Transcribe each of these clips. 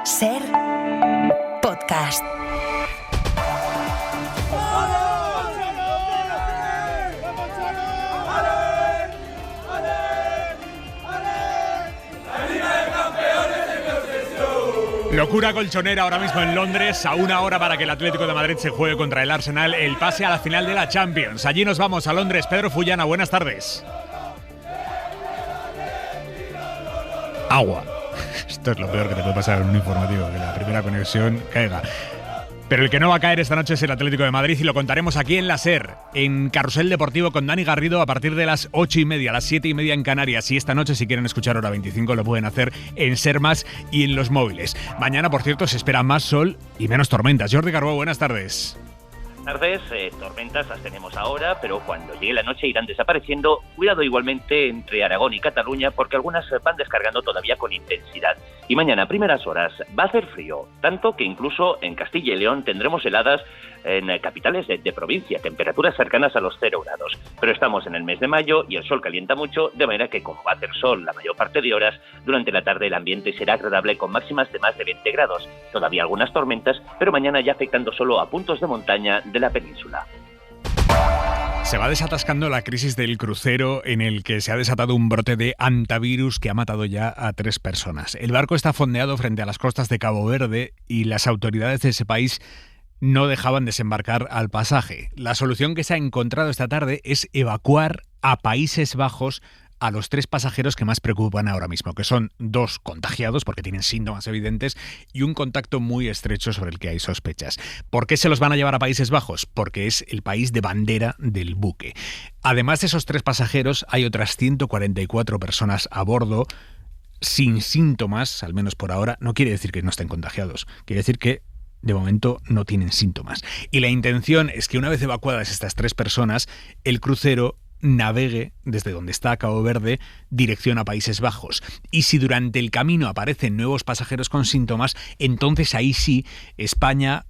SER Podcast. Locura colchonera ahora mismo en Londres, a una hora para que el Atlético de Madrid se juegue contra el Arsenal el pase a la final de la Champions. Allí nos vamos a Londres. Pedro Fullana, buenas tardes. Agua. Esto es lo peor que te puede pasar en un informativo, que la primera conexión caiga. Pero el que no va a caer esta noche es el Atlético de Madrid y lo contaremos aquí en la SER, en Carrusel Deportivo con Dani Garrido a partir de las 8:30, las 7:30 en Canarias. Y esta noche, si quieren escuchar Hora 25, lo pueden hacer en SER Más y en los móviles. Mañana, por cierto, se espera más sol y menos tormentas. Jordi Carbó, buenas tardes. Buenas tardes, tormentas las tenemos ahora, pero cuando llegue la noche irán desapareciendo. Cuidado igualmente entre Aragón y Cataluña, porque algunas van descargando todavía con intensidad. Y mañana, a primeras horas, va a hacer frío, tanto que incluso en Castilla y León tendremos heladas en capitales de provincia, temperaturas cercanas a los 0 grados. Pero estamos en el mes de mayo y el sol calienta mucho, de manera que como va a hacer sol la mayor parte de horas, durante la tarde el ambiente será agradable con máximas de más de 20 grados. Todavía algunas tormentas, pero mañana ya afectando solo a puntos de montaña de la península. Se va desatascando la crisis del crucero en el que se ha desatado un brote de hantavirus que ha matado ya a 3 personas. El barco está fondeado frente a las costas de Cabo Verde y las autoridades de ese país no dejaban desembarcar al pasaje. La solución que se ha encontrado esta tarde es evacuar a Países Bajos a los 3 pasajeros que más preocupan ahora mismo, que son 2 contagiados porque tienen síntomas evidentes y un contacto muy estrecho sobre el que hay sospechas. ¿Por qué se los van a llevar a Países Bajos? Porque es el país de bandera del buque. Además de esos 3 pasajeros, hay otras 144 personas a bordo sin síntomas, al menos por ahora. No quiere decir que no estén contagiados, quiere decir que de momento no tienen síntomas. Y la intención es que una vez evacuadas estas 3 personas, el crucero navegue desde donde está Cabo Verde dirección a Países Bajos. Y si durante el camino aparecen nuevos pasajeros con síntomas, entonces ahí sí España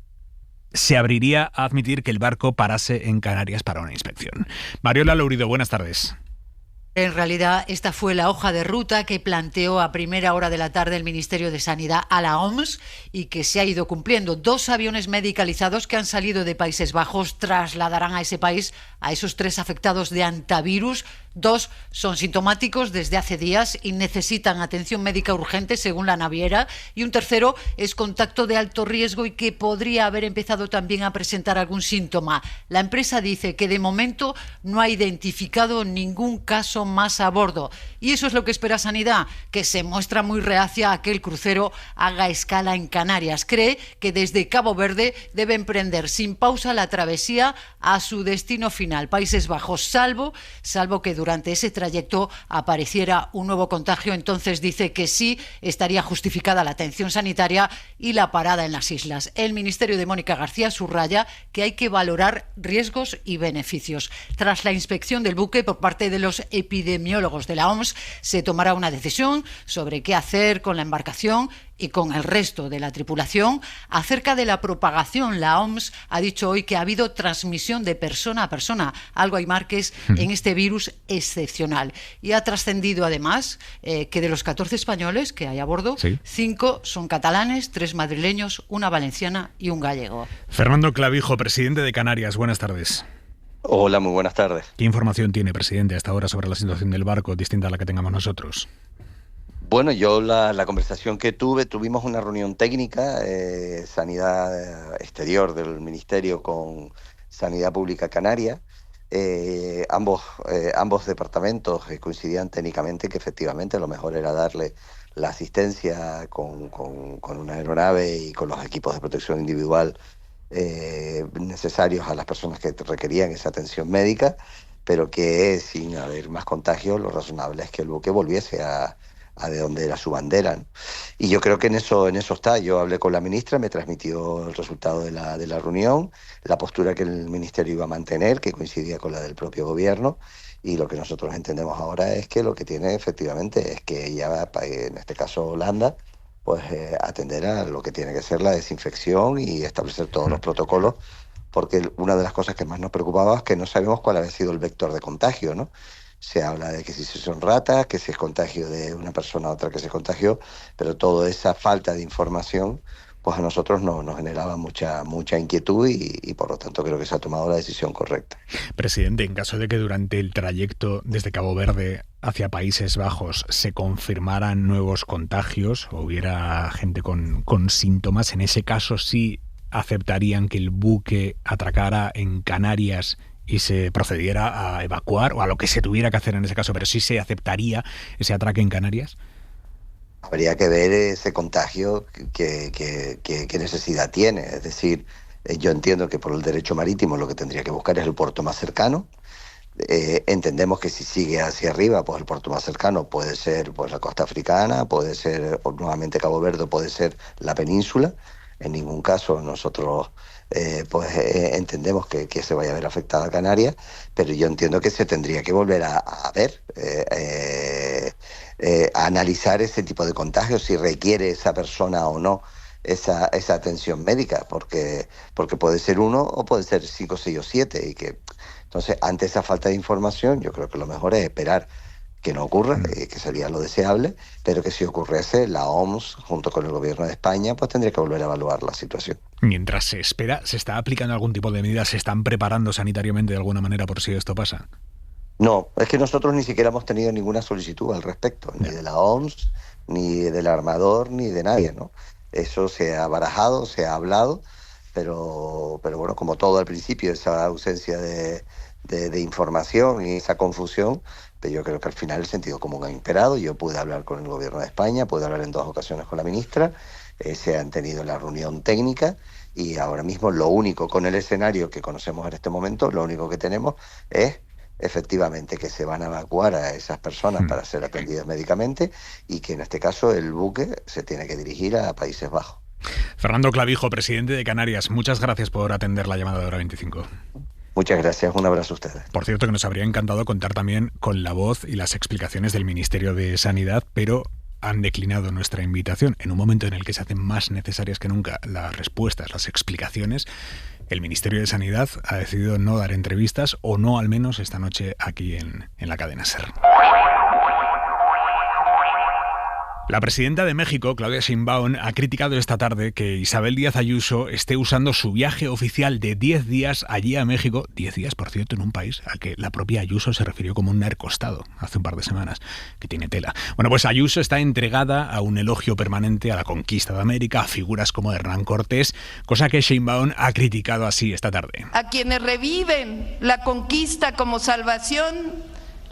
se abriría a admitir que el barco parase en Canarias para una inspección. Mariola Lourido, buenas tardes. En realidad, esta fue la hoja de ruta que planteó a primera hora de la tarde el Ministerio de Sanidad a la OMS y que se ha ido cumpliendo. 2 aviones medicalizados que han salido de Países Bajos trasladarán a ese país a esos 3 afectados de hantavirus. 2 son sintomáticos desde hace días y necesitan atención médica urgente, según la naviera, y un tercero es contacto de alto riesgo y que podría haber empezado también a presentar algún síntoma. La empresa dice que de momento no ha identificado ningún caso más a bordo. Y eso es lo que espera Sanidad, que se muestra muy reacia a que el crucero haga escala en Canarias. Cree que desde Cabo Verde debe emprender sin pausa la travesía a su destino final, Países Bajos, salvo que durante ese trayecto apareciera un nuevo contagio. Entonces dice que sí estaría justificada la atención sanitaria y la parada en las islas. El ministerio de Mónica García subraya que hay que valorar riesgos y beneficios. Tras la inspección del buque por parte de los epidemiólogos de la OMS, se tomará una decisión sobre qué hacer con la embarcación y con el resto de la tripulación. Acerca de la propagación, la OMS ha dicho hoy que ha habido transmisión de persona a persona, algo hay marques en este virus excepcional. Y ha trascendido además que de los 14 españoles que hay a bordo, ¿sí? 5 son catalanes, 3 madrileños, 1 valenciana y 1 gallego. Fernando Clavijo, presidente de Canarias, buenas tardes. Hola, muy buenas tardes. ¿Qué información tiene, presidente, hasta ahora sobre la situación del barco distinta a la que tengamos nosotros? Bueno, yo la conversación que tuvimos una reunión técnica, Sanidad Exterior del Ministerio con Sanidad Pública Canaria. Ambos departamentos coincidían técnicamente que efectivamente lo mejor era darle la asistencia con una aeronave y con los equipos de protección individual necesarios a las personas que requerían esa atención médica, pero que sin haber más contagios lo razonable es que el buque volviese a de donde era su bandera, ¿no? Y yo creo que en eso está. Yo hablé con la ministra, me transmitió el resultado de la reunión, la postura que el ministerio iba a mantener, que coincidía con la del propio gobierno, y lo que nosotros entendemos ahora es que lo que tiene efectivamente es que ella va, en este caso Holanda, pues atender a lo que tiene que ser la desinfección y establecer todos los protocolos, porque una de las cosas que más nos preocupaba es que no sabemos cuál había sido el vector de contagio, ¿no? se habla de que si son ratas, que si es contagio de una persona a otra que se contagió, pero toda esa falta de información pues a nosotros nos generaba mucha inquietud y por lo tanto creo que se ha tomado la decisión correcta. Presidente, en caso de que durante el trayecto desde Cabo Verde hacia Países Bajos se confirmaran nuevos contagios o hubiera gente con síntomas, en ese caso sí aceptarían que el buque atracara en Canarias y se procediera a evacuar o a lo que se tuviera que hacer en ese caso, pero sí se aceptaría ese atraque en Canarias. Habría que ver ese contagio qué necesidad tiene. Es decir, yo entiendo que por el derecho marítimo lo que tendría que buscar es el puerto más cercano. Entendemos que si sigue hacia arriba, pues el puerto más cercano puede ser pues la costa africana, puede ser nuevamente Cabo Verde, puede ser la península. En ningún caso nosotros entendemos que se vaya a ver afectada a Canarias, pero yo entiendo que se tendría que volver a ver, a analizar ese tipo de contagios, si requiere esa persona o no esa atención médica, porque puede ser uno o puede ser 5, 6 o 7, entonces ante esa falta de información yo creo que lo mejor es esperar que no ocurra, que sería lo deseable, pero que si ocurriese, la OMS, junto con el gobierno de España, pues tendría que volver a evaluar la situación. Mientras se espera, ¿se está aplicando algún tipo de medidas? ¿Se están preparando sanitariamente de alguna manera por si esto pasa? No, es que nosotros ni siquiera hemos tenido ninguna solicitud al respecto, ni de la OMS, ni del armador, ni de nadie, ¿no? Eso se ha barajado, se ha hablado, pero bueno, como todo al principio, esa ausencia de información y esa confusión, pero yo creo que al final el sentido común ha imperado. Yo pude hablar con el gobierno de España, pude hablar en 2 ocasiones con la ministra, se han tenido la reunión técnica y ahora mismo lo único con el escenario que conocemos en este momento, lo único que tenemos es efectivamente que se van a evacuar a esas personas para ser atendidas médicamente y que en este caso el buque se tiene que dirigir a Países Bajos. Fernando Clavijo, presidente de Canarias, muchas gracias por atender la llamada de Hora 25. Muchas gracias, un abrazo a ustedes. Por cierto, que nos habría encantado contar también con la voz y las explicaciones del Ministerio de Sanidad, pero han declinado nuestra invitación. En un momento en el que se hacen más necesarias que nunca las respuestas, las explicaciones, el Ministerio de Sanidad ha decidido no dar entrevistas, o no al menos esta noche aquí en la cadena SER. La presidenta de México, Claudia Sheinbaum, ha criticado esta tarde que Isabel Díaz Ayuso esté usando su viaje oficial de 10 días allí a México, 10 días, por cierto, en un país al que la propia Ayuso se refirió como un narcoestado hace un par de semanas, que tiene tela. Bueno, pues Ayuso está entregada a un elogio permanente a la conquista de América, a figuras como Hernán Cortés, cosa que Sheinbaum ha criticado así esta tarde. A quienes reviven la conquista como salvación,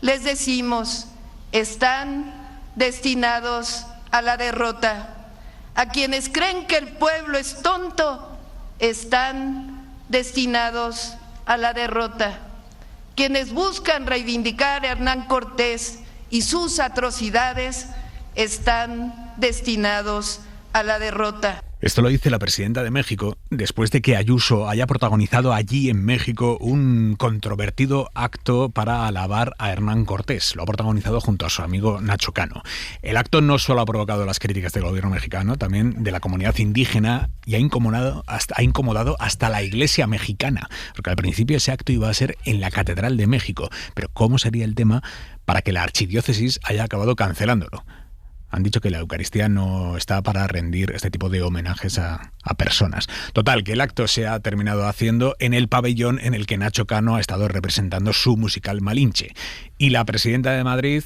les decimos, están destinados a la derrota. A quienes creen que el pueblo es tonto, están destinados a la derrota. Quienes buscan reivindicar a Hernán Cortés y sus atrocidades, están destinados a la derrota. Esto lo dice la presidenta de México después de que Ayuso haya protagonizado allí en México un controvertido acto para alabar a Hernán Cortés. Lo ha protagonizado junto a su amigo Nacho Cano. El acto no solo ha provocado las críticas del gobierno mexicano, también de la comunidad indígena, y ha incomodado hasta la Iglesia mexicana, porque al principio ese acto iba a ser en la Catedral de México. Pero ¿cómo sería el tema para que la archidiócesis haya acabado cancelándolo? Han dicho que la Eucaristía no está para rendir este tipo de homenajes a personas. Total, que el acto se ha terminado haciendo en el pabellón en el que Nacho Cano ha estado representando su musical Malinche. Y la presidenta de Madrid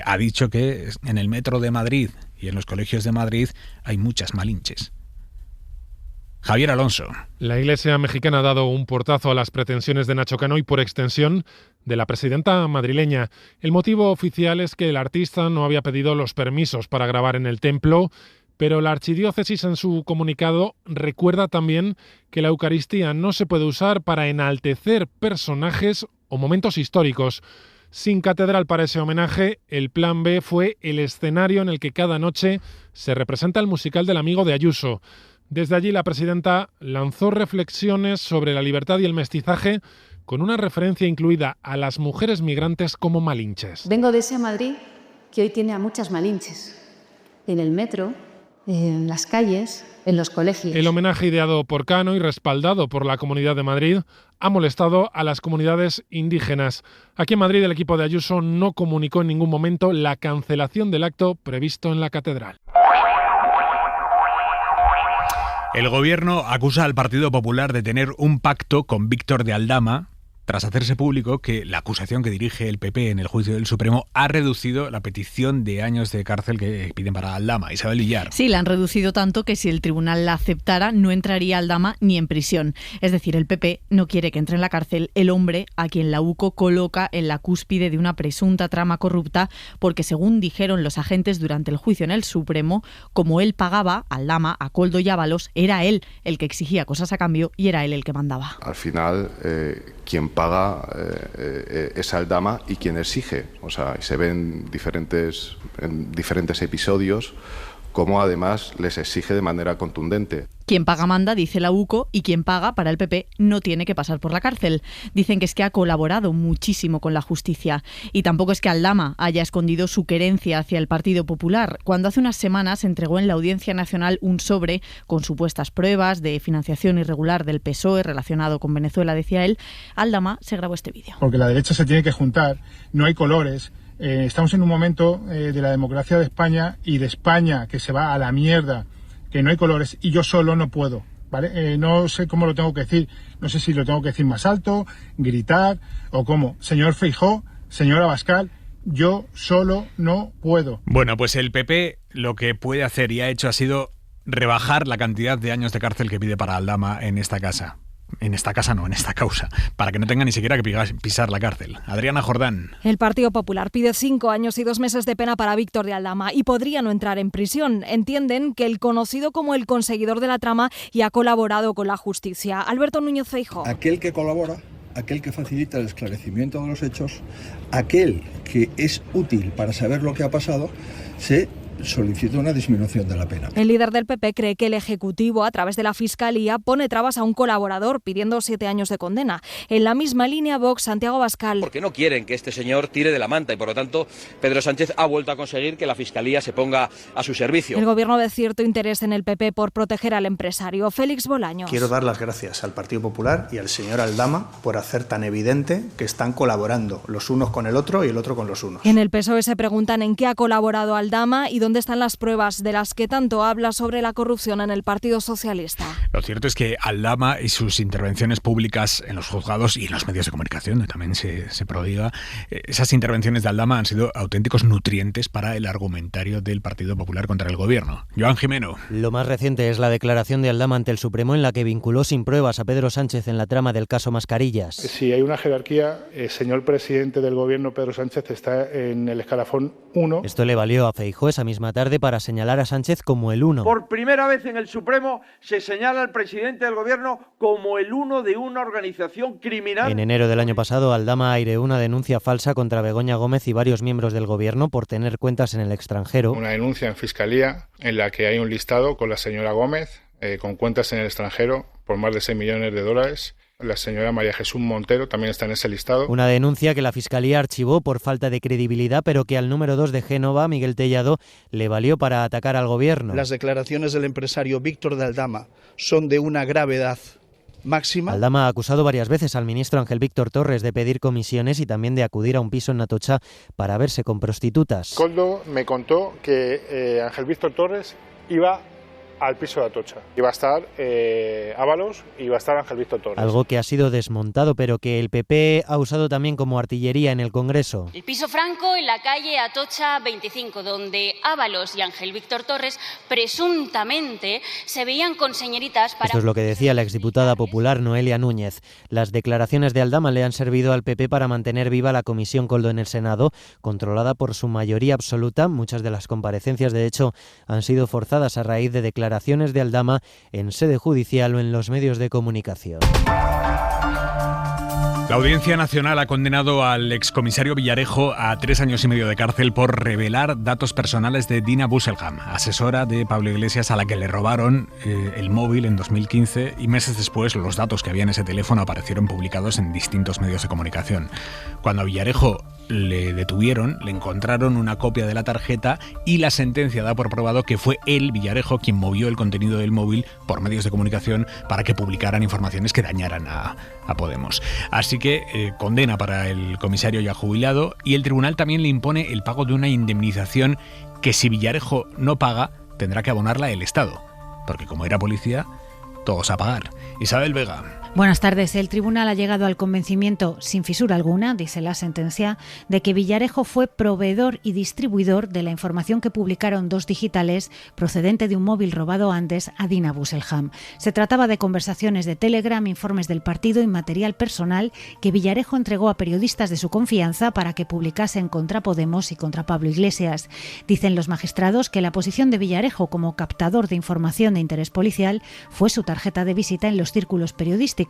ha dicho que en el metro de Madrid y en los colegios de Madrid hay muchas Malinches. Javier Alonso. La Iglesia mexicana ha dado un portazo a las pretensiones de Nacho Cano y, por extensión, de la presidenta madrileña. El motivo oficial es que el artista no había pedido los permisos para grabar en el templo, pero la archidiócesis en su comunicado recuerda también que la Eucaristía no se puede usar para enaltecer personajes o momentos históricos. Sin catedral para ese homenaje, el plan B fue el escenario en el que cada noche se representa el musical del amigo de Ayuso. Desde allí la presidenta lanzó reflexiones sobre la libertad y el mestizaje con una referencia incluida a las mujeres migrantes como malinches. Vengo de ese Madrid que hoy tiene a muchas malinches. En el metro, en las calles, en los colegios. El homenaje ideado por Cano y respaldado por la Comunidad de Madrid ha molestado a las comunidades indígenas. Aquí en Madrid el equipo de Ayuso no comunicó en ningún momento la cancelación del acto previsto en la catedral. El gobierno acusa al Partido Popular de tener un pacto con Víctor de Aldama, tras hacerse público que la acusación que dirige el PP en el juicio del Supremo ha reducido la petición de años de cárcel que piden para Aldama. Isabel Villar. Sí, la han reducido tanto que si el tribunal la aceptara no entraría Aldama ni en prisión. Es decir, el PP no quiere que entre en la cárcel el hombre a quien la UCO coloca en la cúspide de una presunta trama corrupta porque, según dijeron los agentes durante el juicio en el Supremo, como él pagaba, Aldama, a Koldo y Ábalos, era él el que exigía cosas a cambio y era él el que mandaba. Al final, quien paga es Aldama y quien exige. O sea, se ven en diferentes episodios cómo además les exige de manera contundente. Quien paga manda, dice la UCO, y quien paga para el PP no tiene que pasar por la cárcel. Dicen que es que ha colaborado muchísimo con la justicia. Y tampoco es que Aldama haya escondido su querencia hacia el Partido Popular. Cuando hace unas semanas entregó en la Audiencia Nacional un sobre con supuestas pruebas de financiación irregular del PSOE relacionado con Venezuela, decía él, Aldama se grabó este vídeo. Porque la derecha se tiene que juntar, no hay colores. Estamos en un momento de la democracia de España y de España que se va a la mierda, que no hay colores y yo solo no puedo, ¿vale? No sé cómo lo tengo que decir, no sé si lo tengo que decir más alto, gritar o cómo. Señor Feijóo, señor Abascal, yo solo no puedo. Bueno, pues el PP lo que puede hacer y ha hecho ha sido rebajar la cantidad de años de cárcel que pide para Aldama en esta casa. En esta causa, para que no tenga ni siquiera que pisar la cárcel. Adriana Jordán. El Partido Popular pide 5 años y 2 meses de pena para Víctor de Aldama y podría no entrar en prisión. Entienden que el conocido como el conseguidor de la trama y ha colaborado con la justicia. Alberto Núñez Feijóo. Aquel que colabora, aquel que facilita el esclarecimiento de los hechos, aquel que es útil para saber lo que ha pasado, se solicita una disminución de la pena. El líder del PP cree que el Ejecutivo, a través de la Fiscalía, pone trabas a un colaborador pidiendo 7 años de condena. En la misma línea, Vox, Santiago Abascal. Porque no quieren que este señor tire de la manta y, por lo tanto, Pedro Sánchez ha vuelto a conseguir que la Fiscalía se ponga a su servicio. El Gobierno ve cierto interés en el PP por proteger al empresario. Félix Bolaños. Quiero dar las gracias al Partido Popular y al señor Aldama por hacer tan evidente que están colaborando los unos con el otro y el otro con los unos. En el PSOE se preguntan en qué ha colaborado Aldama y dónde están las pruebas de las que tanto habla sobre la corrupción en el Partido Socialista. Lo cierto es que Aldama y sus intervenciones públicas en los juzgados y en los medios de comunicación, donde también se prodiga, esas intervenciones de Aldama han sido auténticos nutrientes para el argumentario del Partido Popular contra el gobierno. Joan Jimeno. Lo más reciente es la declaración de Aldama ante el Supremo en la que vinculó sin pruebas a Pedro Sánchez en la trama del caso Mascarillas. Si hay una jerarquía, el señor presidente del gobierno, Pedro Sánchez, está en el escalafón 1. Esto le valió a Feijóo esa misma tarde para señalar a Sánchez como el 1. Por primera vez en el Supremo se señala al presidente del gobierno como el 1 de una organización criminal. En enero del año pasado, Aldama aireó una denuncia falsa contra Begoña Gómez y varios miembros del gobierno por tener cuentas en el extranjero. Una denuncia en Fiscalía en la que hay un listado con la señora Gómez, con cuentas en el extranjero por más de $6 millones. La señora María Jesús Montero también está en ese listado. Una denuncia que la Fiscalía archivó por falta de credibilidad, pero que al número 2 de Génova, Miguel Tellado, le valió para atacar al gobierno. Las declaraciones del empresario Víctor de Aldama son de una gravedad máxima. Aldama ha acusado varias veces al ministro Ángel Víctor Torres de pedir comisiones y también de acudir a un piso en Atocha para verse con prostitutas. Koldo me contó que Ángel Víctor Torres iba al piso de Atocha. Iba a estar Ábalos y iba a estar Ángel Víctor Torres. Algo que ha sido desmontado, pero que el PP ha usado también como artillería en el Congreso. El piso Franco en la calle Atocha 25, donde Ábalos y Ángel Víctor Torres presuntamente se veían con señoritas para... Esto es lo que decía la exdiputada popular Noelia Núñez. Las declaraciones de Aldama le han servido al PP para mantener viva la Comisión Koldo en el Senado, controlada por su mayoría absoluta. Muchas de las comparecencias, de hecho, han sido forzadas a raíz de declaraciones de Aldama en sede judicial o en los medios de comunicación. La La Audiencia Nacional ha condenado al excomisario Villarejo a 3 años y medio de cárcel por revelar datos personales de Dina Busselham, asesora de Pablo Iglesias, a la que le robaron el móvil en 2015, y meses después los datos que había en ese teléfono aparecieron publicados en distintos medios de comunicación. Cuando a Villarejo le detuvieron, le encontraron una copia de la tarjeta y la sentencia da por probado que fue él, Villarejo, quien movió el contenido del móvil por medios de comunicación para que publicaran informaciones que dañaran a Podemos. Así que condena para el comisario ya jubilado, y el tribunal también le impone el pago de una indemnización que, si Villarejo no paga, tendrá que abonarla el Estado, porque como era policía, todos a pagar. Isabel Vega. Buenas tardes. El tribunal ha llegado al convencimiento, sin fisura alguna, dice la sentencia, de que Villarejo fue proveedor y distribuidor de la información que publicaron 2 digitales procedente de un móvil robado antes a Dina Busselham. Se trataba de conversaciones de Telegram, informes del partido y material personal que Villarejo entregó a periodistas de su confianza para que publicasen contra Podemos y contra Pablo Iglesias. Dicen los magistrados que la posición de Villarejo como captador de información de interés policial fue su tarjeta de visita en los círculos periodísticos,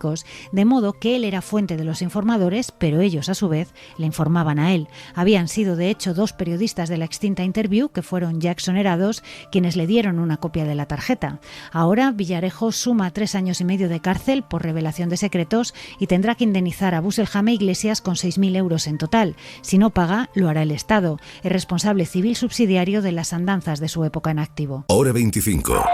de modo que él era fuente de los informadores, pero ellos a su vez le informaban a él. Habían sido de hecho 2 periodistas de la extinta Interview, que fueron ya exonerados, quienes le dieron una copia de la tarjeta. Ahora Villarejo suma 3 años y medio de cárcel por revelación de secretos y tendrá que indemnizar a Busselham e Iglesias con 6.000 euros en total. Si no paga, lo hará el Estado. Es responsable civil subsidiario de las andanzas de su época en activo. Hora 25.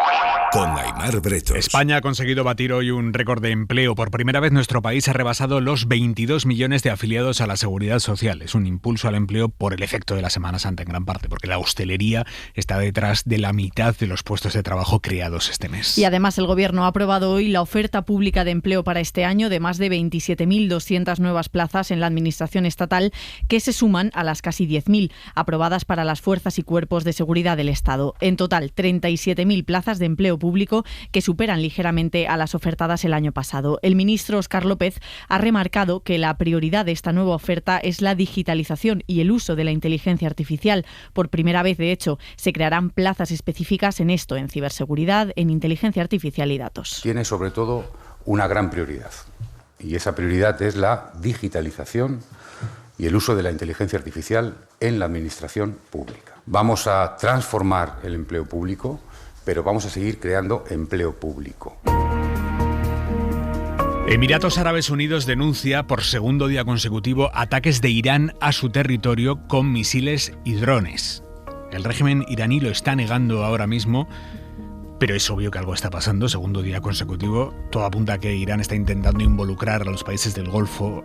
Con Aimar Bretos. España ha conseguido batir hoy un récord de empleo. Por primera vez nuestro país ha rebasado los 22 millones de afiliados a la Seguridad Social. Es un impulso al empleo por el efecto de la Semana Santa en gran parte, porque la hostelería está detrás de la mitad de los puestos de trabajo creados este mes. Y además el Gobierno ha aprobado hoy la oferta pública de empleo para este año de más de 27.200 nuevas plazas en la Administración estatal, que se suman a las casi 10.000 aprobadas para las fuerzas y cuerpos de seguridad del Estado. En total, 37.000 plazas de empleo público, que superan ligeramente a las ofertadas el año pasado. El ministro Óscar López ha remarcado que la prioridad de esta nueva oferta es la digitalización y el uso de la inteligencia artificial. Por primera vez, de hecho, se crearán plazas específicas en esto, en ciberseguridad, en inteligencia artificial y datos. Tiene sobre todo una gran prioridad, y esa prioridad es la digitalización y el uso de la inteligencia artificial en la administración pública. Vamos a transformar el empleo público, pero vamos a seguir creando empleo público. Emiratos Árabes Unidos denuncia por segundo día consecutivo ataques de Irán a su territorio con misiles y drones. El régimen iraní lo está negando ahora mismo, pero es obvio que algo está pasando. Segundo día consecutivo, todo apunta a que Irán está intentando involucrar a los países del Golfo,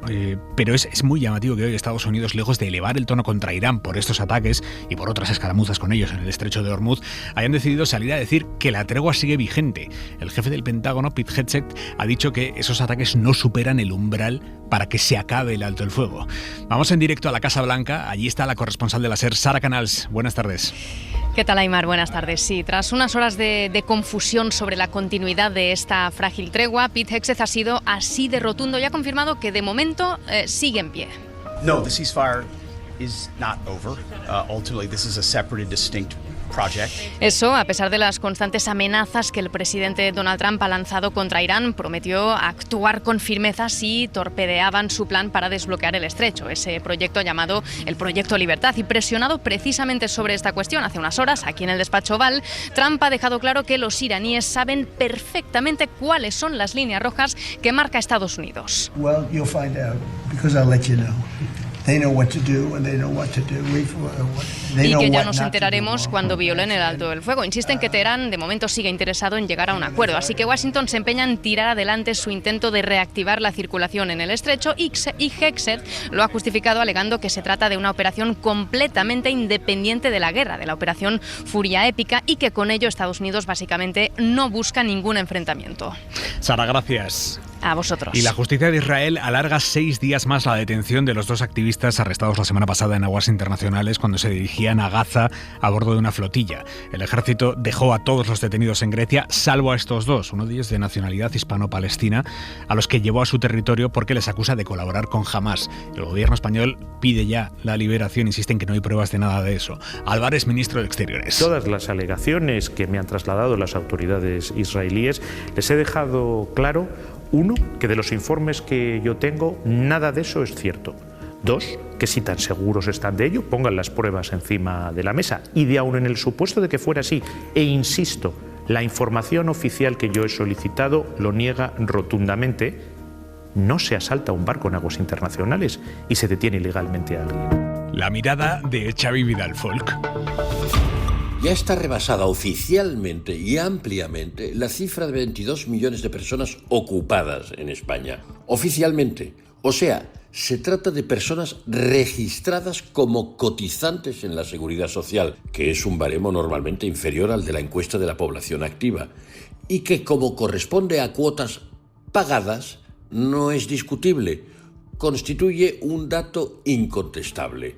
pero es muy llamativo que hoy Estados Unidos, lejos de elevar el tono contra Irán por estos ataques y por otras escaramuzas con ellos en el estrecho de Hormuz, hayan decidido salir a decir que la tregua sigue vigente. El jefe del Pentágono, Pete Hegseth, ha dicho que esos ataques no superan el umbral para que se acabe el alto el fuego. Vamos en directo a la Casa Blanca. Allí está la corresponsal de la SER, Sara Canals. Buenas tardes. ¿Qué tal, Aimar? Buenas tardes. Sí, tras unas horas de confusión sobre la continuidad de esta frágil tregua, Pete Hegseth ha sido así de rotundo y ha confirmado que de momento sigue en pie. No, the ceasefire is not over. Ultimately, this is a separate and distinct project. Eso, a pesar de las constantes amenazas que el presidente Donald Trump ha lanzado contra Irán, prometió actuar con firmeza si torpedeaban su plan para desbloquear el estrecho, ese proyecto llamado el Proyecto Libertad. Y presionado precisamente sobre esta cuestión hace unas horas, aquí en el despacho Oval, Trump ha dejado claro que los iraníes saben perfectamente cuáles son las líneas rojas que marca Estados Unidos. Well, you'll find out, because I'll let you know. Y que ya nos enteraremos cuando violen el alto del fuego. Insisten que Teherán de momento sigue interesado en llegar a un acuerdo, así que Washington se empeña en tirar adelante su intento de reactivar la circulación en el estrecho, y Hegseth lo ha justificado alegando que se trata de una operación completamente independiente de la guerra, de la operación Furia Épica, y que con ello Estados Unidos básicamente no busca ningún enfrentamiento. Sara, gracias. A vosotros. Y la justicia de Israel alarga 6 días más la detención de los 2 activistas arrestados la semana pasada en aguas internacionales cuando se dirigían a Gaza a bordo de una flotilla. El ejército dejó a todos los detenidos en Grecia, salvo a estos 2, uno de ellos de nacionalidad hispano-palestina, a los que llevó a su territorio porque les acusa de colaborar con Hamás. El gobierno español pide ya la liberación, insiste en que no hay pruebas de nada de eso. Álvarez, ministro de Exteriores. Todas las alegaciones que me han trasladado las autoridades israelíes les he dejado claro 1, que de los informes que yo tengo, nada de eso es cierto. 2, que si tan seguros están de ello, pongan las pruebas encima de la mesa. Y de aún en el supuesto de que fuera así, e insisto, la información oficial que yo he solicitado lo niega rotundamente, no se asalta un barco en aguas internacionales y se detiene ilegalmente a alguien. La mirada de Xavi Vidal Folk. Ya está rebasada oficialmente y ampliamente la cifra de 22 millones de personas ocupadas en España. Oficialmente. O sea, se trata de personas registradas como cotizantes en la Seguridad Social, que es un baremo normalmente inferior al de la encuesta de la población activa, y que, como corresponde a cuotas pagadas, no es discutible. Constituye un dato incontestable.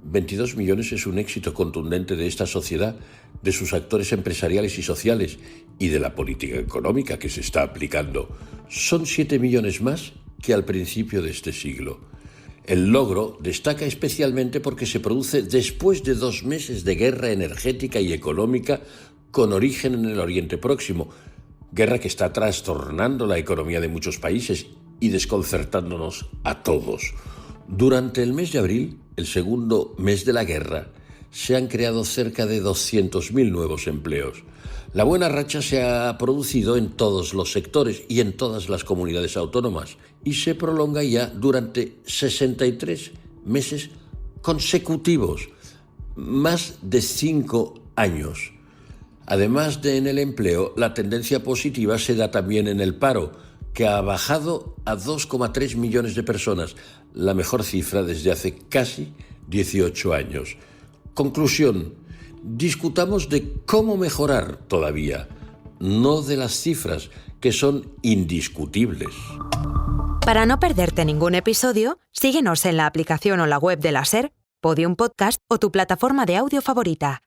22 millones es un éxito contundente de esta sociedad, de sus actores empresariales y sociales y de la política económica que se está aplicando. Son 7 millones más que al principio de este siglo. El logro destaca especialmente porque se produce después de 2 meses de guerra energética y económica con origen en el Oriente Próximo, guerra que está trastornando la economía de muchos países y desconcertándonos a todos. Durante el mes de abril, el segundo mes de la guerra, se han creado cerca de 200.000 nuevos empleos. La buena racha se ha producido en todos los sectores y en todas las comunidades autónomas y se prolonga ya durante 63 meses consecutivos, más de 5 años. Además de en el empleo, la tendencia positiva se da también en el paro, que ha bajado a 2,3 millones de personas, la mejor cifra desde hace casi 18 años. Conclusión, discutamos de cómo mejorar todavía, no de las cifras, que son indiscutibles. Para no perderte ningún episodio, síguenos en la aplicación o la web de la SER, Podium Podcast o tu plataforma de audio favorita.